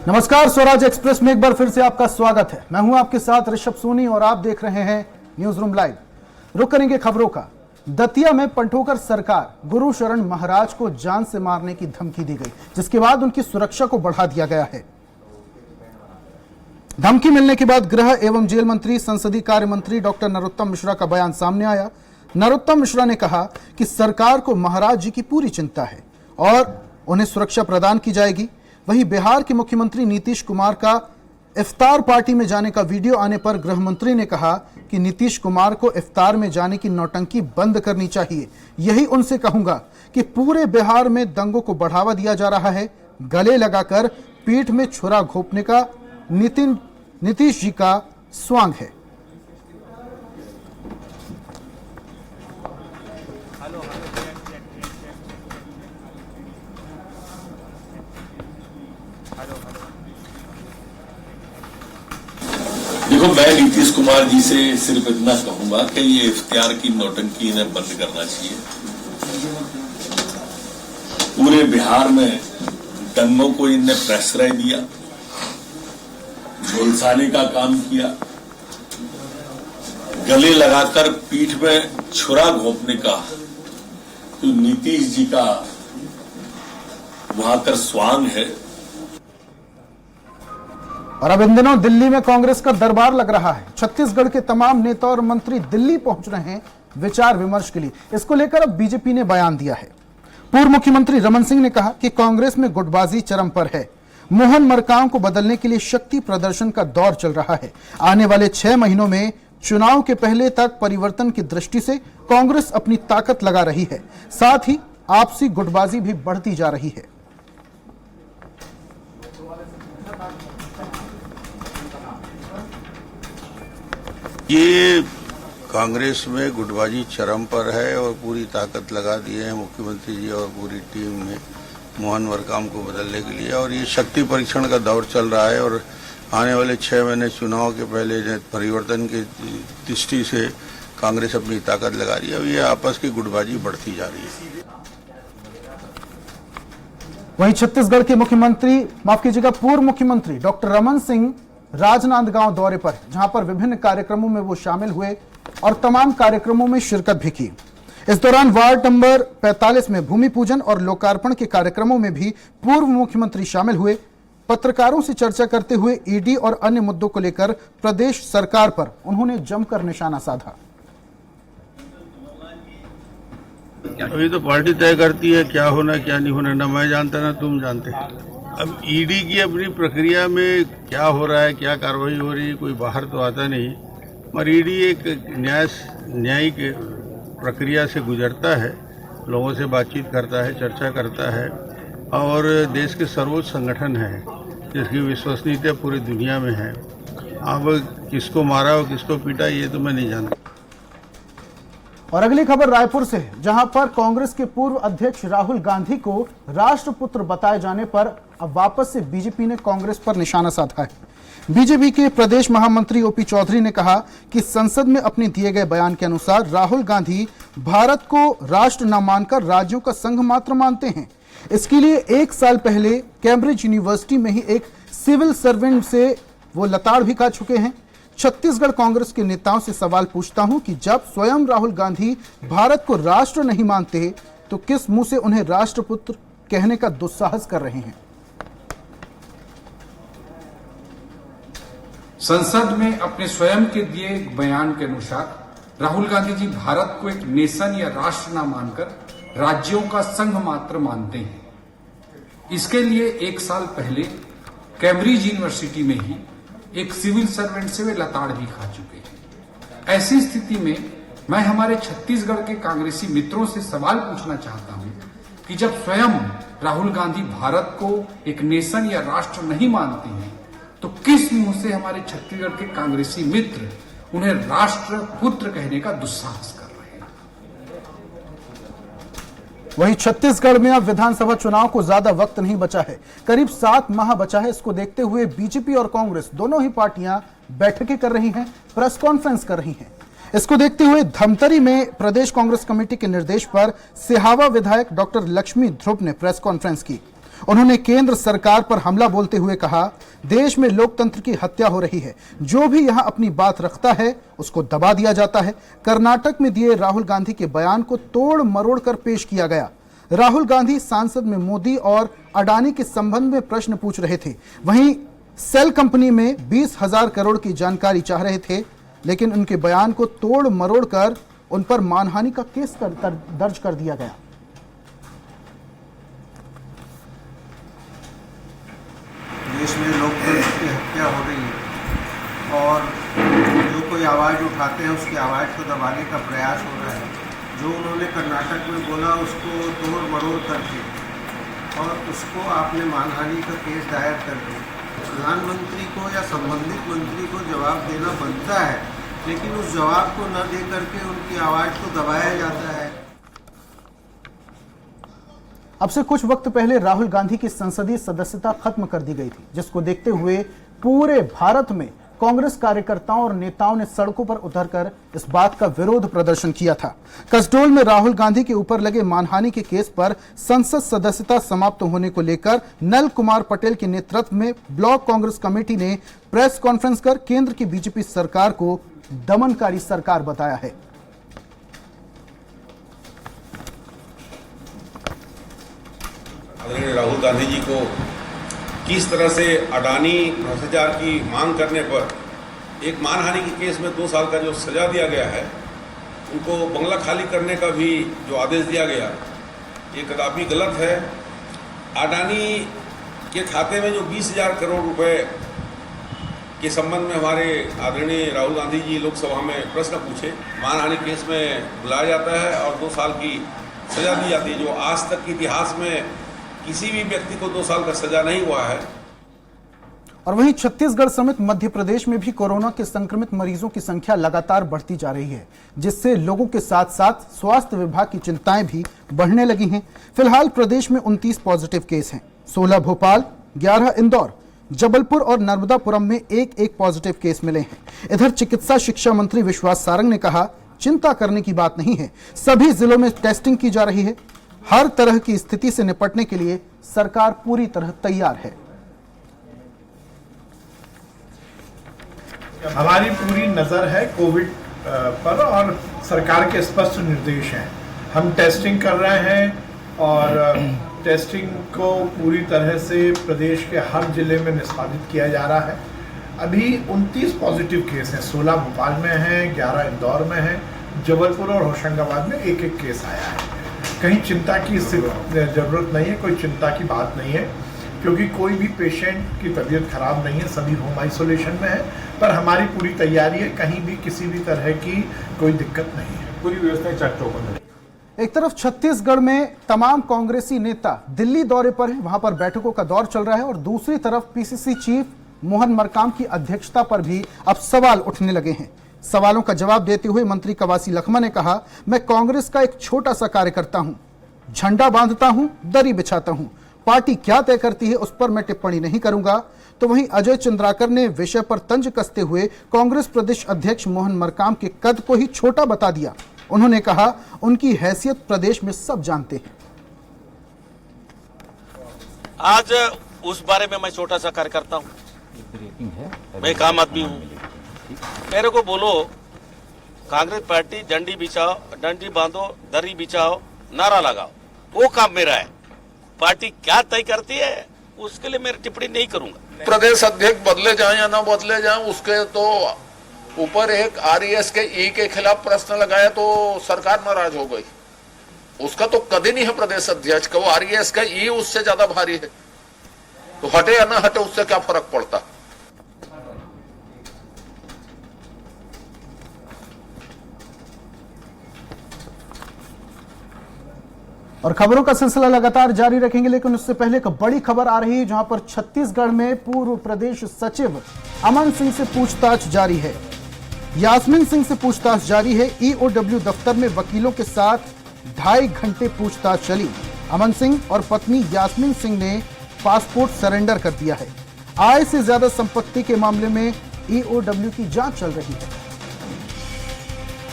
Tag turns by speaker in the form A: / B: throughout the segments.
A: नमस्कार, स्वराज एक्सप्रेस में एक बार फिर से आपका स्वागत है। मैं हूं आपके साथ ऋषभ सोनी और आप देख रहे हैं न्यूज रूम लाइव। रुक करेंगे खबरों का। दतिया में पंढोकर सरकार गुरु शरण महाराज को जान से मारने की धमकी दी गई, जिसके बाद उनकी सुरक्षा को बढ़ा दिया गया है। धमकी मिलने के बाद गृह एवं जेल मंत्री संसदीय कार्य मंत्री डॉक्टर नरोत्तम मिश्रा का बयान सामने आया। नरोत्तम मिश्रा ने कहा कि सरकार को महाराज जी की पूरी चिंता है और उन्हें सुरक्षा प्रदान की जाएगी। वहीं बिहार के मुख्यमंत्री नीतीश कुमार का इफ्तार पार्टी में जाने का वीडियो आने पर गृह मंत्री ने कहा कि नीतीश कुमार को इफ्तार में जाने की नौटंकी बंद करनी चाहिए। यही उनसे कहूंगा कि पूरे बिहार में दंगों को बढ़ावा दिया जा रहा है। गले लगाकर पीठ में छुरा घोंपने का नीतीश जी का स्वांग है।
B: देखो, मैं नीतीश कुमार जी से सिर्फ इतना कहूंगा कि ये इफ्तियार की नौटंकी इन्हें बंद करना चाहिए। पूरे बिहार में दंगों को इनने प्रश्रय दिया, झुलसाने का काम किया, गले लगाकर पीठ में छुरा घोंपने का तो नीतीश जी का वहां कर स्वांग है।
A: और अब इन दिनों दिल्ली में कांग्रेस का दरबार लग रहा है। छत्तीसगढ़ के तमाम नेता और मंत्री दिल्ली पहुंच रहे हैं विचार विमर्श के लिए। इसको लेकर अब बीजेपी ने बयान दिया है। पूर्व मुख्यमंत्री रमन सिंह ने कहा कि कांग्रेस में गुटबाजी चरम पर है। मोहन मरकाम को बदलने के लिए शक्ति प्रदर्शन का दौर चल रहा है। आने वाले 6 महीनों में चुनाव के पहले तक परिवर्तन की दृष्टि से कांग्रेस अपनी ताकत लगा रही है। साथ ही आपसी गुटबाजी भी बढ़ती जा रही है।
C: ये कांग्रेस में गुटबाजी चरम पर है और पूरी ताकत लगा दिए हैं मुख्यमंत्री जी और पूरी टीम ने मोहन मरकाम को बदलने के लिए। और ये शक्ति परीक्षण का दौर चल रहा है और आने वाले 6 महीने चुनाव के पहले परिवर्तन की दृष्टि से कांग्रेस अपनी ताकत लगा रही है और ये आपस की गुटबाजी बढ़ती जा रही है।
A: वहीं छत्तीसगढ़ के पूर्व मुख्यमंत्री डॉक्टर रमन सिंह राजनांदगांव दौरे पर, जहां पर विभिन्न कार्यक्रमों में वो शामिल हुए और तमाम कार्यक्रमों में शिरकत भी की। इस दौरान वार्ड नंबर 45 में भूमि पूजन और लोकार्पण के कार्यक्रमों में भी पूर्व मुख्यमंत्री शामिल हुए। पत्रकारों से चर्चा करते हुए ईडी और अन्य मुद्दों को लेकर प्रदेश सरकार पर उन्होंने जमकर निशाना साधा।
C: अभी तो पार्टी तय करती है क्या होना क्या नहीं होना, ना मैं जानता ना तुम जानते। अब ईडी की अपनी प्रक्रिया में क्या हो रहा है, क्या कार्रवाई हो रही है, कोई बाहर तो आता नहीं। मगर ईडी एक न्यायिक प्रक्रिया से गुजरता है, लोगों से बातचीत करता है, चर्चा करता है और देश के सर्वोच्च संगठन है जिसकी विश्वसनीयता पूरी दुनिया में है। अब किसको मारा और किसको पीटा ये तो मैं नहीं जानता।
A: और अगली खबर रायपुर से, जहां पर कांग्रेस के पूर्व अध्यक्ष राहुल गांधी को राष्ट्रपुत्र बताए जाने पर अब वापस से बीजेपी ने कांग्रेस पर निशाना साधा है। बीजेपी के प्रदेश महामंत्री ओपी चौधरी ने कहा कि संसद में अपने दिए गए बयान के अनुसार राहुल गांधी भारत को राष्ट्र न मानकर राज्यों का संघ मात्र मानते हैं। इसके लिए 1 साल पहले कैम्ब्रिज यूनिवर्सिटी में ही एक सिविल सर्वेंट से वो लताड़ भी खा चुके हैं। छत्तीसगढ़ कांग्रेस के नेताओं से सवाल पूछता हूं कि जब स्वयं राहुल गांधी भारत को राष्ट्र नहीं मानते तो किस मुंह से उन्हें राष्ट्रपुत्र कहने का दुस्साहस कर रहे हैं।
D: संसद में अपने स्वयं के दिए बयान के अनुसार राहुल गांधी जी भारत को एक नेशन या राष्ट्र न मानकर राज्यों का संघ मात्र मानते हैं। इसके लिए 1 साल पहले कैम्ब्रिज यूनिवर्सिटी में ही एक सिविल सर्वेंट से वे लताड़ भी खा चुके हैं। ऐसी स्थिति में मैं हमारे छत्तीसगढ़ के कांग्रेसी मित्रों से सवाल पूछना चाहता हूं कि जब स्वयं राहुल गांधी भारत को एक नेशन या राष्ट्र नहीं मानते हैं तो किस मुंह से हमारे छत्तीसगढ़ के कांग्रेसी मित्र उन्हें राष्ट्र पुत्र कहने का दुस्साहस कर रहे हैं।
A: वहीं छत्तीसगढ़ में अब विधानसभा चुनाव को ज्यादा वक्त नहीं बचा है, करीब 7 माह बचा है। इसको देखते हुए बीजेपी और कांग्रेस दोनों ही पार्टियां बैठकें कर रही हैं, प्रेस कॉन्फ्रेंस कर रही हैं। इसको देखते हुए धमतरी में प्रदेश कांग्रेस कमेटी के निर्देश पर सिहावा विधायक डॉक्टर लक्ष्मी ध्रुव ने प्रेस कॉन्फ्रेंस की। उन्होंने केंद्र सरकार पर हमला बोलते हुए कहा, देश में लोकतंत्र की हत्या हो रही है। जो भी यहां अपनी बात रखता है उसको दबा दिया जाता है। कर्नाटक में दिए राहुल गांधी के बयान को तोड़ मरोड़ कर पेश किया गया। राहुल गांधी सांसद में मोदी और अडानी के संबंध में प्रश्न पूछ रहे थे। वहीं सेल कंपनी में 20,000 करोड़ की जानकारी चाह रहे थे, लेकिन उनके बयान को तोड़ मरोड़ कर उन पर मानहानि का केस दर्ज कर दिया गया।
E: देश में लोकतंत्र की हत्या हो रही है और जो कोई आवाज़ उठाते हैं उसकी आवाज़ को दबाने का प्रयास हो रहा है। जो उन्होंने कर्नाटक में बोला उसको तोड़ मरोड़ करके और उसको आपने मानहानि का केस दायर कर दिया। प्रधानमंत्री को या संबंधित मंत्री को जवाब देना बनता है, लेकिन उस जवाब को न दे करके उनकी आवाज़ को दबाया जाता है।
A: अब से कुछ वक्त पहले राहुल गांधी की संसदीय सदस्यता खत्म कर दी गई थी, जिसको देखते हुए पूरे भारत में कांग्रेस कार्यकर्ताओं और नेताओं ने सड़कों पर उतरकर इस बात का विरोध प्रदर्शन किया था। कसडोल में राहुल गांधी के ऊपर लगे मानहानि के केस पर संसद सदस्यता समाप्त होने को लेकर नल कुमार पटेल के नेतृत्व में ब्लॉक कांग्रेस कमेटी ने प्रेस कॉन्फ्रेंस कर केंद्र की बीजेपी सरकार को दमनकारी सरकार बताया है।
F: आदरणीय राहुल गांधी जी को किस तरह से अडानी भ्रष्टाचार की मांग करने पर एक मानहानि के केस में 2 साल का जो सजा दिया गया है, उनको बंगला खाली करने का भी जो आदेश दिया गया, ये कदापि गलत है। अडानी के खाते में जो 20,000 करोड़ रुपए के संबंध में हमारे आदरणीय राहुल गांधी जी लोकसभा में प्रश्न पूछे, मानहानि केस में बुलाया जाता है और 2 साल की सजा दी जाती है, जो आज तक के इतिहास में किसी भी व्यक्ति को 2 साल का सजा नहीं हुआ है।
A: और वहीं छत्तीसगढ़ समेत मध्य प्रदेश में भी कोरोना के संक्रमित मरीजों की संख्या लगातार बढ़ती जा रही है, जिससे लोगों के साथ साथ स्वास्थ्य विभाग की चिंताएं भी बढ़ने लगी हैं। फिलहाल प्रदेश में 29 पॉजिटिव केस हैं। 16 भोपाल, 11 इंदौर, जबलपुर और नर्मदापुरम में एक पॉजिटिव केस मिले हैं। इधर चिकित्सा शिक्षा मंत्री विश्वास सारंग ने कहा, चिंता करने की बात नहीं है, सभी जिलों में टेस्टिंग की जा रही है। हर तरह की स्थिति से निपटने के लिए सरकार पूरी तरह तैयार है।
G: हमारी पूरी नजर है कोविड पर और सरकार के स्पष्ट निर्देश हैं। हम टेस्टिंग कर रहे हैं और टेस्टिंग को पूरी तरह से प्रदेश के हर जिले में निष्पादित किया जा रहा है। अभी 29 पॉजिटिव केस हैं। 16 भोपाल में हैं, 11 इंदौर में हैं, जबलपुर और होशंगाबाद में एक केस आया है। कहीं चिंता की जरूरत नहीं है, कोई चिंता की बात नहीं है, क्योंकि कोई भी पेशेंट की तबीयत खराब नहीं है, सभी होम आइसोलेशन में है। पर हमारी पूरी तैयारी है, कहीं भी किसी भी तरह की कोई दिक्कत नहीं है। पूरी व्यवस्था चाक चौबंद है।
A: एक तरफ छत्तीसगढ़ में तमाम कांग्रेसी नेता दिल्ली दौरे पर हैं, वहां पर बैठकों का दौर चल रहा है, और दूसरी तरफ पीसीसी चीफ मोहन मरकाम की अध्यक्षता पर भी अब सवाल उठने लगे हैं। सवालों का जवाब देते हुए मंत्री कवासी लखमा ने कहा, मैं कांग्रेस का एक छोटा सा कार्यकर्ता हूं, झंडा बांधता हूं, दरी बिछाता हूं, पार्टी क्या तय करती है उस पर मैं टिप्पणी नहीं करूंगा। तो वहीं अजय चंद्राकर ने विषय पर तंज कसते हुए कांग्रेस प्रदेश अध्यक्ष मोहन मरकाम के कद को ही छोटा बता दिया। उन्होंने कहा, उनकी हैसियत प्रदेश में सब जानते हैं।
H: आज उस बारे में मैं छोटा सा कार्यकर्ता हूं, मैं एक आम आदमी हूं। मेरे को बोलो कांग्रेस पार्टी डंडी बिछाओ, डंडी बांधो, दरी बिछाओ, नारा लगाओ, वो काम मेरा है। पार्टी क्या तय करती है उसके लिए मैं टिप्पणी नहीं करूंगा।
I: प्रदेश अध्यक्ष बदले जाएं या ना बदले जाएं, उसके तो ऊपर एक आरएस के ई के खिलाफ प्रश्न लगाया तो सरकार नाराज हो गई। उसका तो कभी नहीं है प्रदेश अध्यक्ष का, वो आरएस का ई उससे ज्यादा भारी है। तो हटे या ना हटे उससे क्या फर्क पड़ता।
A: और खबरों का सिलसिला लगातार जारी रखेंगे, लेकिन उससे पहले एक बड़ी खबर आ रही है, जहां पर छत्तीसगढ़ में पूर्व प्रदेश सचिव अमन सिंह से पूछताछ जारी है। यास्मीन सिंह से पूछताछ जारी है। ईओडब्ल्यू दफ्तर में वकीलों के साथ 2.5 घंटे पूछताछ चली। अमन सिंह और पत्नी यास्मीन सिंह ने पासपोर्ट सरेंडर कर दिया है। आय से ज्यादा संपत्ति के मामले में ईओडब्ल्यू की जांच चल रही है।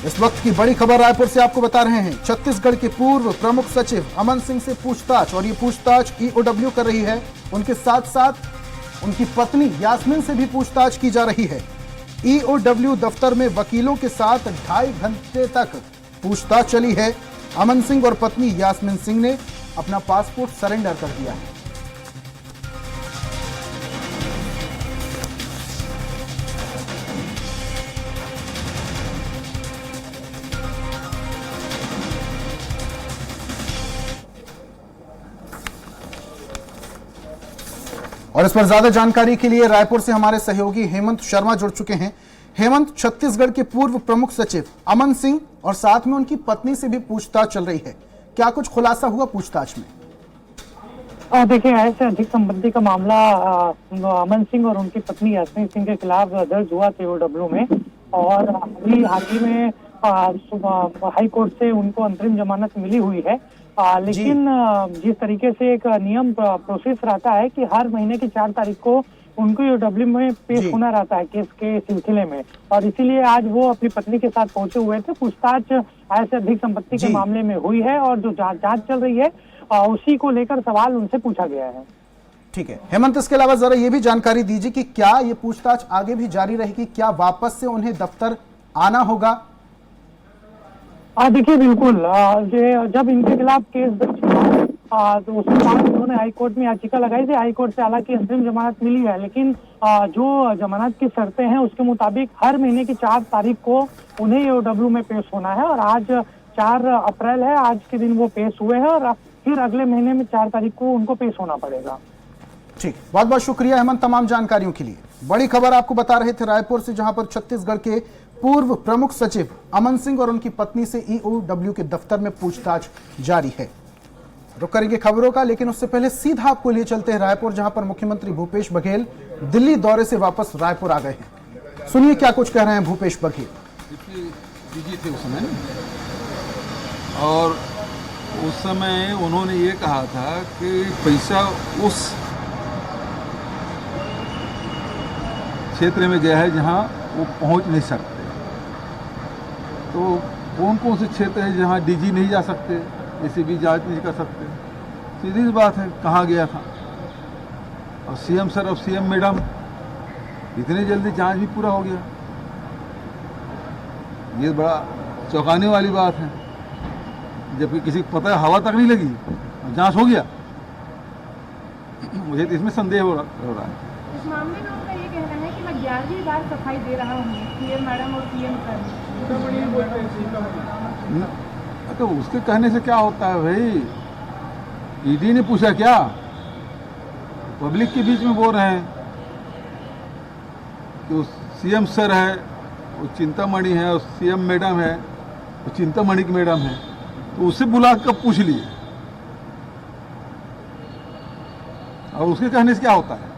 A: इस वक्त की बड़ी खबर रायपुर से आपको बता रहे हैं। छत्तीसगढ़ के पूर्व प्रमुख सचिव अमन सिंह से पूछताछ, और ये पूछताछ ईओडब्ल्यू कर रही है। उनके साथ साथ उनकी पत्नी यास्मीन से भी पूछताछ की जा रही है। ईओडब्ल्यू दफ्तर में वकीलों के साथ 2.5 घंटे तक पूछताछ चली है। अमन सिंह और पत्नी यास्मीन सिंह ने अपना पासपोर्ट सरेंडर कर दिया है। और इस पर ज्यादा जानकारी के लिए रायपुर से हमारे सहयोगी हेमंत शर्मा जुड़ चुके हैं। हेमंत, छत्तीसगढ़ के पूर्व प्रमुख सचिव अमन सिंह और साथ में उनकी पत्नी से भी पूछताछ चल रही है, क्या कुछ खुलासा हुआ पूछताछ में?
J: देखिए, ऐसे अधिक संपत्ति का मामला अमन सिंह और उनकी पत्नी यास्मीन सिंह के खिलाफ दर्ज हुआ था ईओडब्ल्यू में, और हाल ही में हाई कोर्ट से उनको अंतरिम जमानत मिली हुई है। लेकिन जिस तरीके से एक नियम प्रोसेस रहता है कि हर महीने की 4 तारीख को उनको ईओडब्ल्यू में पेश होना रहता है केस के सिलसिले में, और इसीलिए आज वो अपनी पत्नी के साथ पहुंचे हुए थे। पूछताछ ऐसे अधिक संपत्ति के मामले में हुई है, और जो जांच चल रही है उसी को लेकर सवाल उनसे पूछा गया है।
A: ठीक है हेमंत, इसके अलावा जरा ये भी जानकारी दीजिए कि क्या ये पूछताछ आगे भी जारी रहेगी? क्या वापस से उन्हें दफ्तर आना होगा?
J: देखिए, बिल्कुल, जब इनके खिलाफ केस दर्ज हुआ तो उसके बाद उन्होंने हाईकोर्ट में याचिका लगाई थी। हाईकोर्ट से हालांकि अंतरिम जमानत मिली है, लेकिन जो जमानत की शर्तें हैं उसके मुताबिक हर महीने की 4 तारीख को उन्हें ईओडब्ल्यू में पेश होना है, और आज 4 अप्रैल है। आज के दिन वो पेश हुए हैं, और फिर अगले महीने में 4 तारीख को उनको पेश होना पड़ेगा।
A: ठीक, बहुत बहुत शुक्रिया हेमंत तमाम जानकारियों के लिए। बड़ी खबर आपको बता रहे थे रायपुर से, जहां पर छत्तीसगढ़ के पूर्व प्रमुख सचिव अमन सिंह और उनकी पत्नी से ईओडब्ल्यू के दफ्तर में पूछताछ जारी है। रुक करेंगे खबरों का, लेकिन उससे पहले सीधा आपको लिए चलते हैं रायपुर, जहां पर मुख्यमंत्री भूपेश बघेल दिल्ली दौरे से वापस रायपुर आ गए हैं। सुनिए क्या कुछ कह रहे हैं भूपेश बघेल।
K: बिजी थे उस समय, और उस समय उन्होंने ये कहा था कि पैसा उस क्षेत्र में गया है जहां वो पहुंच नहीं सकते। तो कौन कौन से क्षेत्र है जहां डीजी नहीं जा सकते, एसीबी जांच नहीं कर सकते? सीधी सी बात है, कहाँ गया था? और सीएम सर और सीएम मैडम, इतनी जल्दी जांच भी पूरा हो गया, ये बड़ा चौंकाने वाली बात है। जबकि किसी को पता है, हवा तक नहीं लगी, जांच हो गया। मुझे तो इसमें संदेह हो रहा है।
L: इस मामले में उनका ये कहना है कि मैं 11वीं बार सफाई दे रहा हूँ सीएम मैडम और सीएम सर।
K: तो उसके कहने से क्या होता है भाई? ईडी ने पूछा क्या? पब्लिक के बीच में बोल रहे हैं कि वो सीएम सर है, वो चिंतामणि है, और सीएम मैडम है, वो चिंतामणि की मैडम है, तो उससे बुला कर पूछ लिए, और उसके कहने से क्या होता है?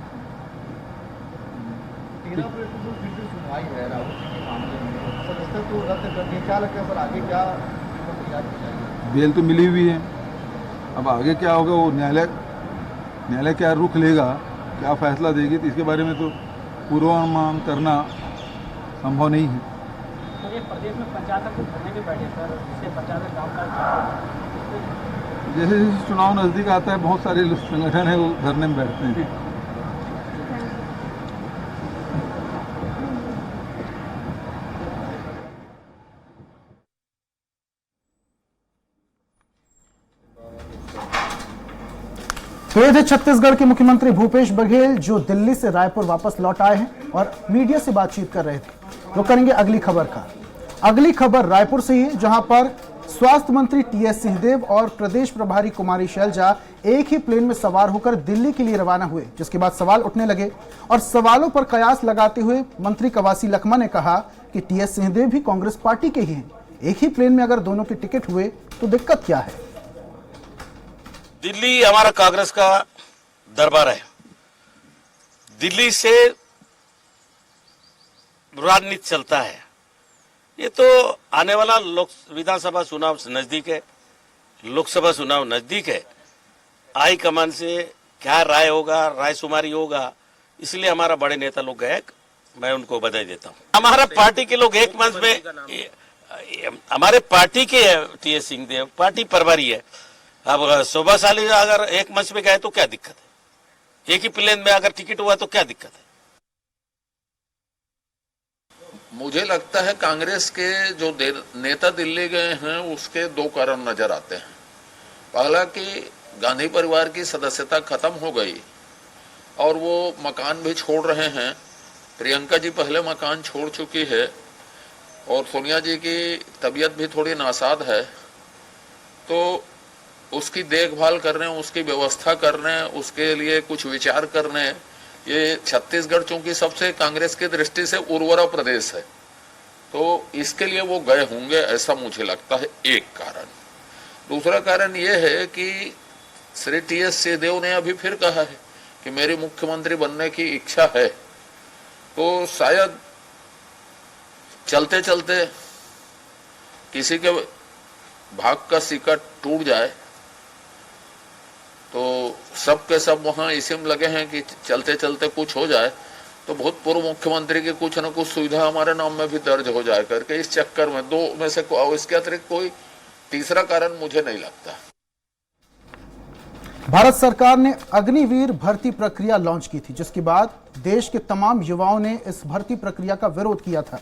K: बेल तो मिली हुई है, अब आगे क्या होगा वो न्यायालय क्या रुख लेगा, क्या फैसला देगी, तो इसके बारे में तो पूर्वानुमान करना संभव नहीं है।
M: तो ये प्रदेश में पंचायत को धरने पे बैठे सर, इससे पंचायत गाँव का
K: जैसे जैसे चुनाव नजदीक आता है, बहुत सारे संगठन है वो धरने में बैठते हैं।
A: तो ये थे छत्तीसगढ़ के मुख्यमंत्री भूपेश बघेल, जो दिल्ली से रायपुर वापस लौट आए हैं और मीडिया से बातचीत कर रहे थे। रुक करेंगे अगली खबर का। अगली खबर रायपुर से ही, जहां पर स्वास्थ्य मंत्री टीएस सिंहदेव और प्रदेश प्रभारी कुमारी शैलजा एक ही प्लेन में सवार होकर दिल्ली के लिए रवाना हुए, जिसके बाद सवाल उठने लगे, और सवालों पर कयास लगाते हुए मंत्री कवासी लखमा ने कहा कि टीएस सिंहदेव भी कांग्रेस पार्टी के ही हैं। एक ही प्लेन में अगर दोनों के टिकट हुए तो दिक्कत क्या है?
H: दिल्ली हमारा कांग्रेस का दरबार है। दिल्ली से राजनीति चलता है। ये तो आने वाला विधानसभा चुनाव नजदीक है, लोकसभा चुनाव नजदीक है। हाई कमान से क्या राय होगा, रायशुमारी होगा, इसलिए हमारा बड़े नेता लोग गए, मैं उनको बधाई देता हूँ। हमारा पार्टी के लोग एक मंच में हमारे पार्टी के टीएस सिंहदेव पार्टी प्रभारी है। अब शोभाशाली अगर एक मंच पे गए तो क्या दिक्कत है? एक ही प्लेन में अगर टिकट हुआ तो क्या दिक्कत है?
I: मुझे लगता है कांग्रेस के जो नेता दिल्ली गए हैं उसके दो कारण नजर आते हैं। पहला कि गांधी परिवार की सदस्यता खत्म हो गई और वो मकान भी छोड़ रहे हैं। प्रियंका जी पहले मकान छोड़ चुकी है और सोनिया जी की तबीयत भी थोड़ी नासाज है, तो उसकी देखभाल करने, उसकी व्यवस्था करने, उसके लिए कुछ विचार करने, ये छत्तीसगढ़ चूंकि सबसे कांग्रेस की दृष्टि से उर्वरा प्रदेश है, तो इसके लिए वो गए होंगे, ऐसा मुझे लगता है एक कारण। दूसरा कारण ये है कि श्री टीएस सिंहदेव ने अभी फिर कहा है कि मेरी मुख्यमंत्री बनने की इच्छा है, तो शायद चलते चलते किसी के भाग का सिक्का टूट जाए तो सब के सब वहां इसी में लगे हैं कि चलते चलते कुछ हो जाए तो भूतपूर्व मुख्यमंत्री की कुछ न कुछ सुविधा हमारे नाम में भी दर्ज हो जाए करके इस चक्कर में दो में से इसके अतिरिक्त कोई तीसरा कारण मुझे नहीं लगता।
A: भारत सरकार ने अग्निवीर भर्ती प्रक्रिया लॉन्च की थी, जिसके बाद देश के तमाम युवाओं ने इस भर्ती प्रक्रिया का विरोध किया था।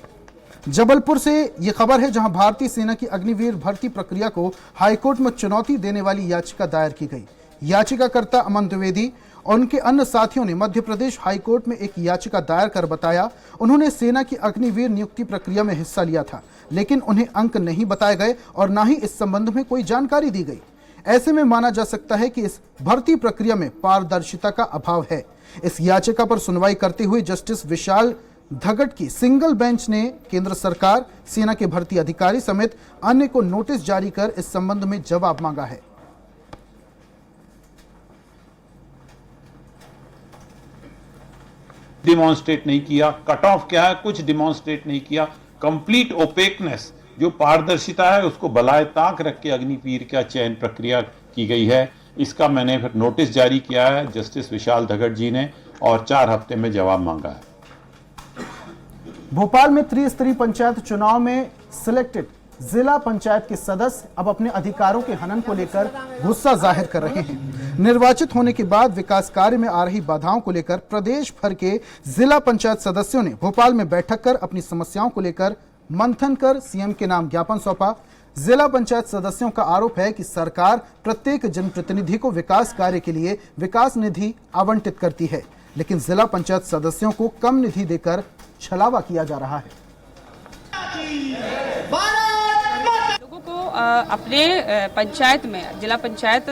A: जबलपुर से यह खबर है, जहां भारतीय सेना की अग्निवीर भर्ती प्रक्रिया को हाईकोर्ट में चुनौती देने वाली याचिका दायर की गई। याचिकाकर्ता अमन द्विवेदी और उनके अन्य साथियों ने मध्य प्रदेश हाईकोर्ट में एक याचिका दायर कर बताया उन्होंने सेना की अग्निवीर नियुक्ति प्रक्रिया में हिस्सा लिया था, लेकिन उन्हें अंक नहीं बताए गए और न ही इस संबंध में कोई जानकारी दी गई। ऐसे में माना जा सकता है कि इस भर्ती प्रक्रिया में पारदर्शिता का अभाव है। इस याचिका पर सुनवाई करते हुए जस्टिस विशाल धगट की सिंगल बेंच ने केंद्र सरकार, सेना के भर्ती अधिकारी समेत अन्य को नोटिस जारी कर इस संबंध में जवाब मांगा है।
N: डिमॉन्स्ट्रेट नहीं किया, कट ऑफ क्या है कुछ डिमॉन्स्ट्रेट नहीं किया। कंप्लीट ओपेकनेस, जो पारदर्शिता है उसको बलाए ताक रख के अग्निवीर का चयन प्रक्रिया की गई है। इसका मैंने फिर नोटिस जारी किया है जस्टिस विशाल धगट जी ने और 4 हफ्ते में जवाब मांगा है।
A: भोपाल में त्रिस्तरीय पंचायत चुनाव में सिलेक्टेड जिला पंचायत के सदस्य अब अपने अधिकारों के हनन को लेकर गुस्सा जाहिर कर रहे हैं। निर्वाचित होने के बाद विकास कार्य में आ रही बाधाओं को लेकर प्रदेश भर के जिला पंचायत सदस्यों ने भोपाल में बैठक कर अपनी समस्याओं को लेकर मंथन कर सीएम के नाम ज्ञापन सौंपा। जिला पंचायत सदस्यों का आरोप है कि सरकार प्रत्येक जनप्रतिनिधि को विकास कार्य के लिए विकास निधि आवंटित करती है, लेकिन जिला पंचायत सदस्यों को कम निधि देकर छलावा किया जा रहा है।
O: लोगों को अपने पंचायत में, जिला पंचायत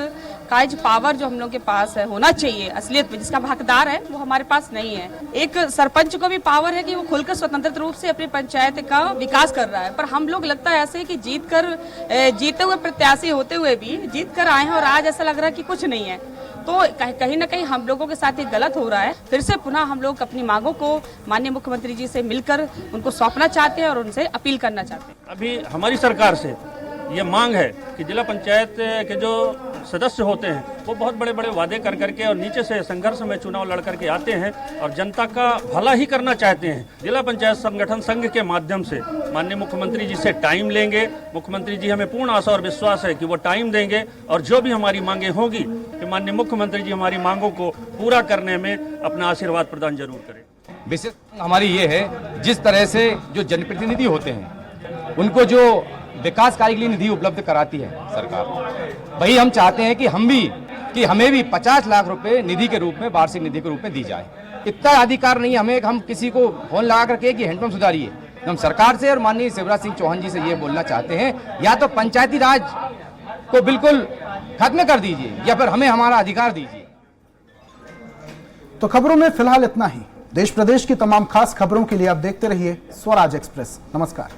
O: का जो पावर जो हम लोग के पास है होना चाहिए असलियत में, जिसका हकदार है वो हमारे पास नहीं है। एक सरपंच को भी पावर है कि वो खुलकर स्वतंत्र रूप से अपनी पंचायत का विकास कर रहा है, पर हम लोग लगता है ऐसे कि जीते हुए प्रत्याशी होते हुए भी जीत कर आए हैं और आज ऐसा लग रहा है कि कुछ नहीं है। तो कहीं ना कहीं हम लोगों के साथ ये गलत हो रहा है। फिर से पुनः हम लोग अपनी मांगों को माननीय मुख्यमंत्री जी से मिलकर उनको सौंपना चाहते हैं और उनसे अपील करना चाहते हैं।
M: अभी हमारी सरकार से ये मांग है कि जिला पंचायत के जो सदस्य होते हैं वो बहुत बड़े बड़े वादे कर करके और नीचे से संघर्ष में चुनाव लड़ करके आते हैं और जनता का भला ही करना चाहते हैं। जिला पंचायत संगठन संघ के माध्यम से माननीय मुख्यमंत्री जी से टाइम लेंगे। मुख्यमंत्री जी हमें पूर्ण आशा और विश्वास है कि वो टाइम देंगे और जो भी हमारी मांगे होगी कि माननीय मुख्यमंत्री जी हमारी मांगों को पूरा करने में अपना आशीर्वाद प्रदान जरूर करें।
P: विशेष हमारी ये है, जिस तरह से जो जनप्रतिनिधि होते हैं उनको जो विकास कार्य के लिए निधि उपलब्ध कराती है सरकार, वही हम चाहते हैं कि हमें भी 50 लाख रुपए निधि के रूप में, वार्षिक निधि के रूप में दी जाए। इतना अधिकार नहीं है हमें हम किसी को फोन लगा करके कि हैंडपंप सुधारिए। हम सरकार से और माननीय शिवराज सिंह चौहान जी से ये बोलना चाहते हैं, या तो पंचायती राज को बिल्कुल खत्म कर दीजिए या फिर हमें हमारा अधिकार दीजिए।
A: तो खबरों में फिलहाल इतना ही। देश प्रदेश की तमाम खास खबरों के लिए आप देखते रहिए स्वराज एक्सप्रेस। नमस्कार।